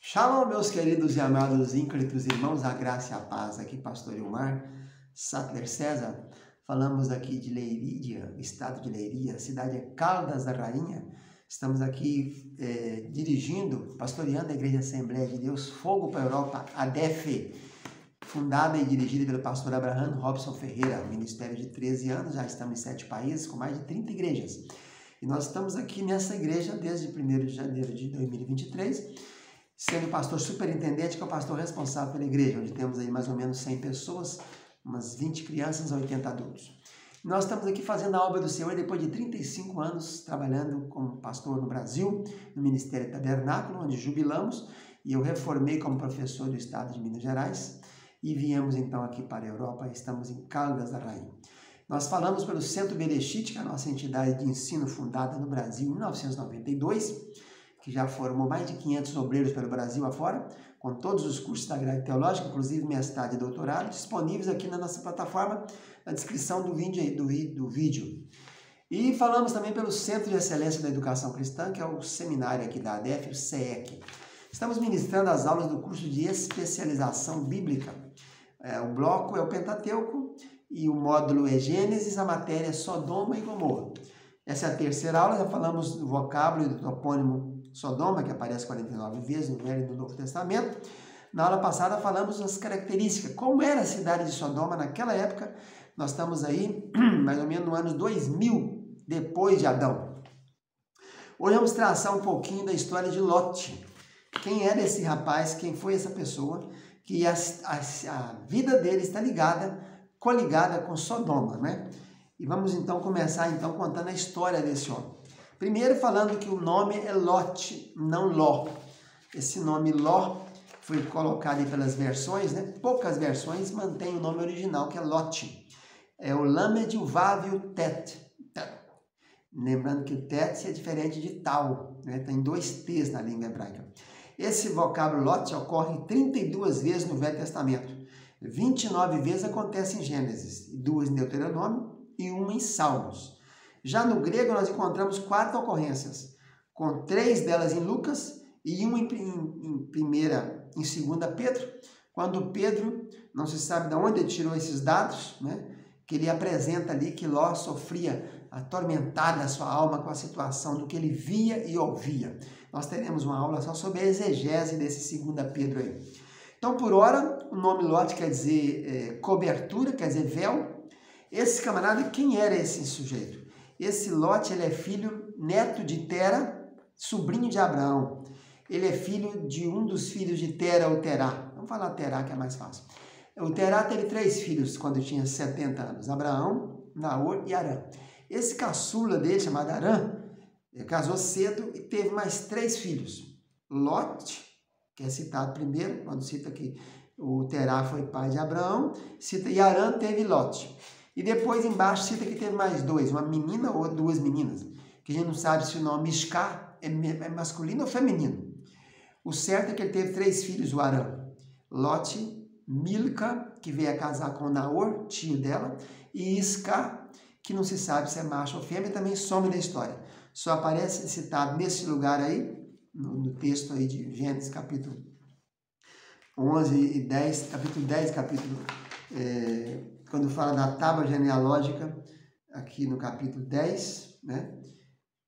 Shalom, meus queridos e amados ínclitos irmãos, a graça e a paz. Aqui, pastor Ilmar Sattler César. Falamos aqui de Leirídia, estado de Leiria, cidade é Caldas da Rainha. Estamos aqui pastoreando a Igreja Assembleia de Deus, Fogo para a Europa, ADEFE, fundada e dirigida pelo pastor Abraham Robson Ferreira, um ministério de 13 anos, já estamos em 7 países, com mais de 30 igrejas. E nós estamos aqui nessa igreja desde 1º de janeiro de 2023, sendo pastor superintendente, que é o pastor responsável pela igreja, onde temos aí mais ou menos 100 pessoas, umas 20 crianças a 80 adultos. Nós estamos aqui fazendo a obra do Senhor depois de 35 anos trabalhando como pastor no Brasil, no Ministério Tabernáculo, onde jubilamos, e eu reformei como professor do estado de Minas Gerais, e viemos então aqui para a Europa, estamos em Caldas da Rainha. Nós falamos pelo Centro Bereshit, que é a nossa entidade de ensino fundada no Brasil em 1992, que já formou mais de 500 obreiros pelo Brasil afora, com todos os cursos da grade teológica, inclusive mestrado e doutorado, disponíveis aqui na nossa plataforma, na descrição do vídeo. E falamos também pelo Centro de Excelência da Educação Cristã, que é o seminário aqui da ADEFE, o CEEC. Estamos ministrando as aulas do curso de especialização bíblica. O bloco é o Pentateuco e o módulo é Gênesis, a matéria é Sodoma e Gomorra. Essa é a terceira aula, já falamos do vocábulo e do topônimo Sodoma, que aparece 49 vezes no Velho e no Novo Testamento. Na aula passada falamos das características, como era a cidade de Sodoma naquela época. Nós estamos aí mais ou menos no ano 2000, depois de Adão. Hoje vamos traçar um pouquinho da história de Lot. Quem era esse rapaz, quem foi essa pessoa, que a vida dele está coligada com Sodoma, né? E vamos então começar contando a história desse homem. Primeiro falando que o nome é Lot, não Ló. Esse nome Ló foi colocado aí pelas versões, né? Poucas versões mantêm o nome original, que é Lot. É o Lamed, o Vav e o Tet. Lembrando que o Tet é diferente de Tal, né? Tem 2 T's na língua hebraica. Esse vocábulo Lot ocorre 32 vezes no Velho Testamento. 29 vezes acontece em Gênesis, 2 em Deuteronômio e 1 em Salmos. Já no grego nós encontramos 4 ocorrências, com 3 delas em Lucas e 1 em 2 Pedro, quando Pedro, não se sabe de onde ele tirou esses dados, né, que ele apresenta ali que Ló sofria atormentada a sua alma com a situação do que ele via e ouvia. Nós teremos uma aula só sobre a exegese desse 2 Pedro aí. Então, por hora, o nome Lot quer dizer cobertura, quer dizer véu. Esse camarada, quem era esse sujeito? Esse Lot, ele é neto de Tera, sobrinho de Abraão. Ele é filho de um dos filhos de Tera, ou Terá. Vamos falar Terá, que é mais fácil. O Terá teve 3 filhos quando tinha 70 anos. Abraão, Naor e Arã. Esse caçula dele, chamado Arã, casou cedo e teve mais 3 filhos. Lot, que é citado primeiro, quando cita que o Terá foi pai de Abraão, cita, e Arã teve Lot. E depois embaixo cita que teve mais 2, uma menina ou 2 meninas, que a gente não sabe se o nome Isca é masculino ou feminino. O certo é que ele teve 3 filhos, o Arã. Lot, Milca, que veio a casar com Naor, tio dela, e Isca, que não se sabe se é macho ou fêmea, também some da história. Só aparece citado nesse lugar aí, no texto aí de Gênesis, capítulo 11 e 10, quando fala da tábua genealógica, aqui no capítulo 10, né?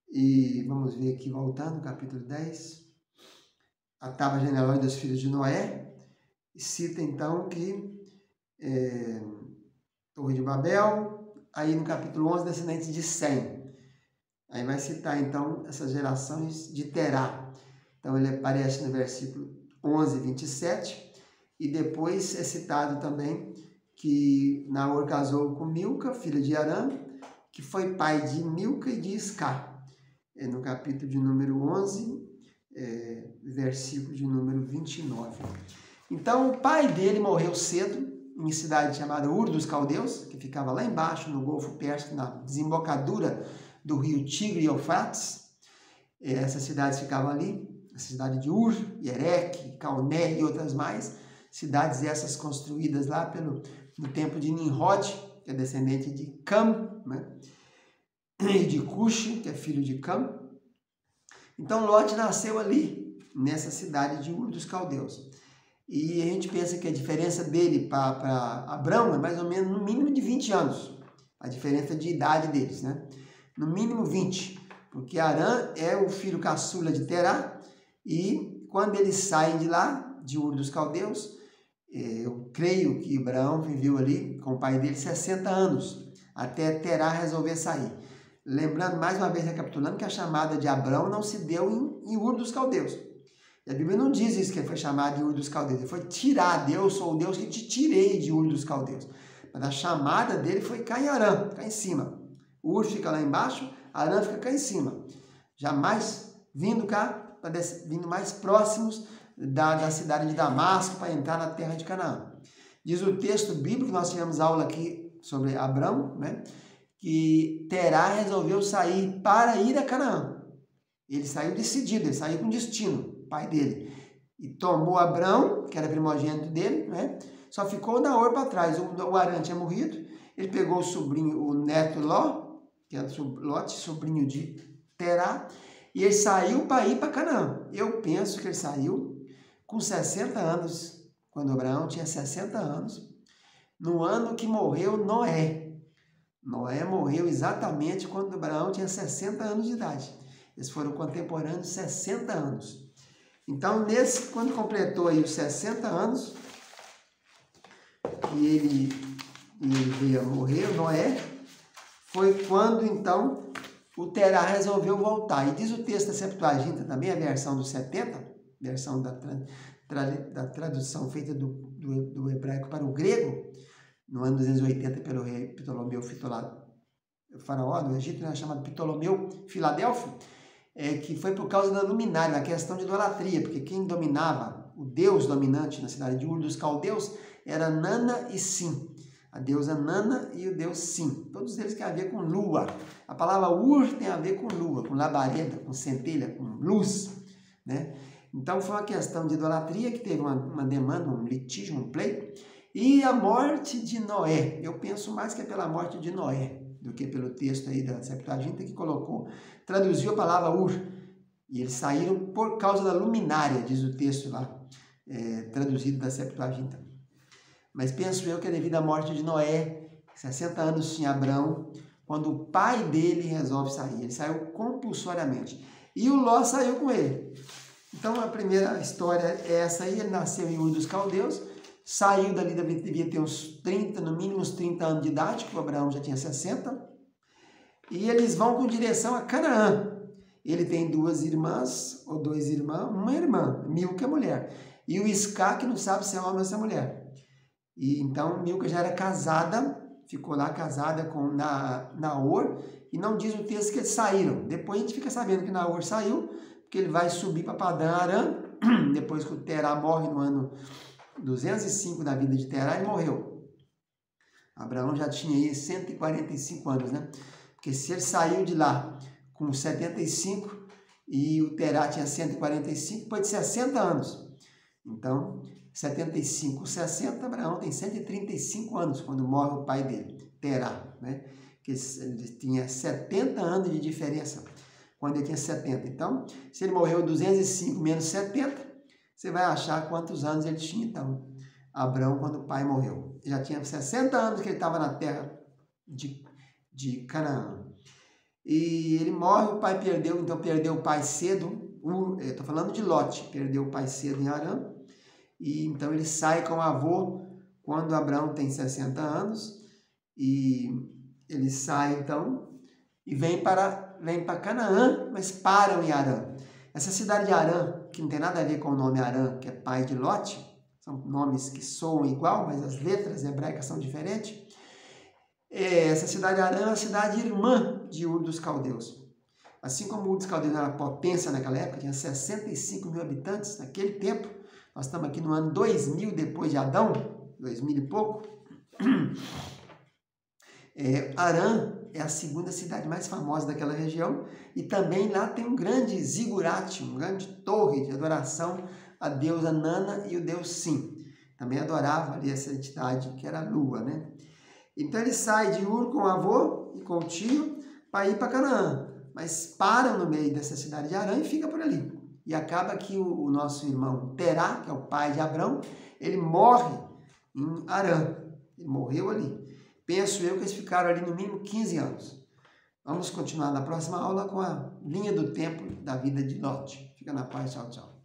E vamos ver aqui, voltando, capítulo 10, a tábua genealógica dos filhos de Noé, cita então que Torre de Babel, aí no capítulo 11, descendentes de Sem. Aí vai citar então essas gerações de Terá. Então ele aparece no versículo 11, 27, e depois é citado também que Naor casou com Milca, filha de Arã, que foi pai de Milca e de Isca. No capítulo de número 11, versículo de número 29. Então, o pai dele morreu cedo, em cidade chamada Ur dos Caldeus, que ficava lá embaixo, no Golfo Pérsico, na desembocadura do rio Tigre e Eufrates. Essas cidades ficavam ali, a cidade de Ur, Ereque, Calné e outras mais. Cidades essas construídas lá no tempo de Nimrod, que é descendente de Cam, né? E de Cush, que é filho de Cam. Então Lot nasceu ali. nessa cidade de Ur dos Caldeus. E a gente pensa que a diferença dele para Abrão é mais ou menos no mínimo de 20 anos. A diferença de idade deles, né? No mínimo 20. Porque Arã é o filho caçula de Terá. E quando eles saem de lá, de Ur dos Caldeus, eu creio que Abraão viveu ali com o pai dele 60 anos. Até Terá resolver sair. Lembrando, mais uma vez recapitulando, que a chamada de Abrão não se deu em Ur dos Caldeus. E a Bíblia não diz isso, que ele foi chamado de Ur dos Caldeus. Ele foi tirar, Deus, sou o Deus que te tirei de Ur dos Caldeus. Mas a chamada dele foi cá em Arã, cá em cima. Ur fica lá embaixo, Arã fica cá em cima. Jamais vindo cá, vindo mais próximos da cidade de Damasco para entrar na terra de Canaã. Diz o texto bíblico, nós tivemos aula aqui sobre Abrão, né? Que Terá resolveu sair para ir a Canaã. Ele saiu decidido, ele saiu com destino, pai dele. E tomou Abrão, que era primogênito dele, né? Só ficou Naor para trás. O Arã tinha morrido, ele pegou o sobrinho, o neto Ló, que era Lote, sobrinho de Terá, e ele saiu para ir para Canaã. Eu penso que ele saiu com 60 anos, quando Abraão tinha 60 anos, no ano que morreu Noé. Noé morreu exatamente quando Abraão tinha 60 anos de idade. Eles foram contemporâneos 60 anos. Então, quando completou aí os 60 anos, e ele veio a morrer, Noé, foi quando, então, o Terá resolveu voltar. E diz o texto da Septuaginta, também a versão dos 70, versão da tradução feita do hebraico para o grego, no ano 280 pelo rei Ptolomeu Faraó do Egito, né, chamado Ptolomeu Filadélfio, que foi por causa da luminária, da questão de idolatria, porque quem dominava, o deus dominante na cidade de Ur dos Caldeus, era Nana e Sim. A deusa Nana e o deus Sim. Todos eles têm a ver com lua. A palavra Ur tem a ver com lua, com labareda, com centelha, com luz, né? Então foi uma questão de idolatria que teve uma demanda, um litígio, um pleito. E a morte de Noé. Eu penso mais que é pela morte de Noé do que pelo texto aí da Septuaginta que traduziu a palavra Ur. E eles saíram por causa da luminária, diz o texto lá, traduzido da Septuaginta. Mas penso eu que é devido à morte de Noé, 60 anos tinha Abrão, quando o pai dele resolve sair. Ele saiu compulsoriamente. E o Ló saiu com ele. Então a primeira história é essa aí, ele nasceu em Ur dos Caldeus, saiu dali, devia ter uns 30, no mínimo uns 30 anos de idade, que o Abraão já tinha 60, e eles vão com direção a Canaã. Ele tem 2 irmãs, ou 2 irmãos, uma irmã, Milca é mulher, e o Isca, que não sabe se é homem ou se é mulher. E então Milca já era casada, ficou lá casada com Naor, e não diz o texto que eles saíram. Depois a gente fica sabendo que Naor saiu, porque ele vai subir para Padã Arã, depois que o Terá morre no ano 205 da vida de Terá, ele morreu. Abraão já tinha aí 145 anos, né? Porque se ele saiu de lá com 75 e o Terá tinha 145, depois de 60 anos. Então, 75, 60, Abraão tem 135 anos quando morre o pai dele, Terá, né? Que ele tinha 70 anos de diferença quando ele tinha 70. Então, se ele morreu 205 menos 70, você vai achar quantos anos ele tinha, então, Abrão, quando o pai morreu. Já tinha 60 anos que ele estava na terra de Canaã. E ele morre, o pai perdeu, então perdeu o pai cedo. Estou falando de Lote, perdeu o pai cedo em Arã. E então ele sai com o avô quando Abrão tem 60 anos. E ele sai, então, e vem para Canaã, mas param em Arã. Essa cidade de Arã, que não tem nada a ver com o nome Arã, que é pai de Lote, são nomes que soam igual, mas as letras hebraicas são diferentes. Essa cidade de Arã é uma cidade irmã de Ur dos Caldeus. Assim como Ur dos Caldeus era potência naquela época, tinha 65 mil habitantes naquele tempo, nós estamos aqui no ano 2000 depois de Adão, 2000 e pouco. Arã é a segunda cidade mais famosa daquela região e também lá tem um grande zigurate, uma grande torre de adoração a deusa Nana e o deus Sim. Também adorava ali essa entidade que era a lua, né? Então ele sai de Ur com o avô e com o tio para ir para Canaã, mas param no meio dessa cidade de Arã e fica por ali. E acaba que o nosso irmão Terá, que é o pai de Abrão, ele morre em Harã. Ele morreu ali. Penso eu que eles ficaram ali no mínimo 15 anos. Vamos continuar na próxima aula com a linha do tempo da vida de Lot. Fica na paz, tchau, tchau.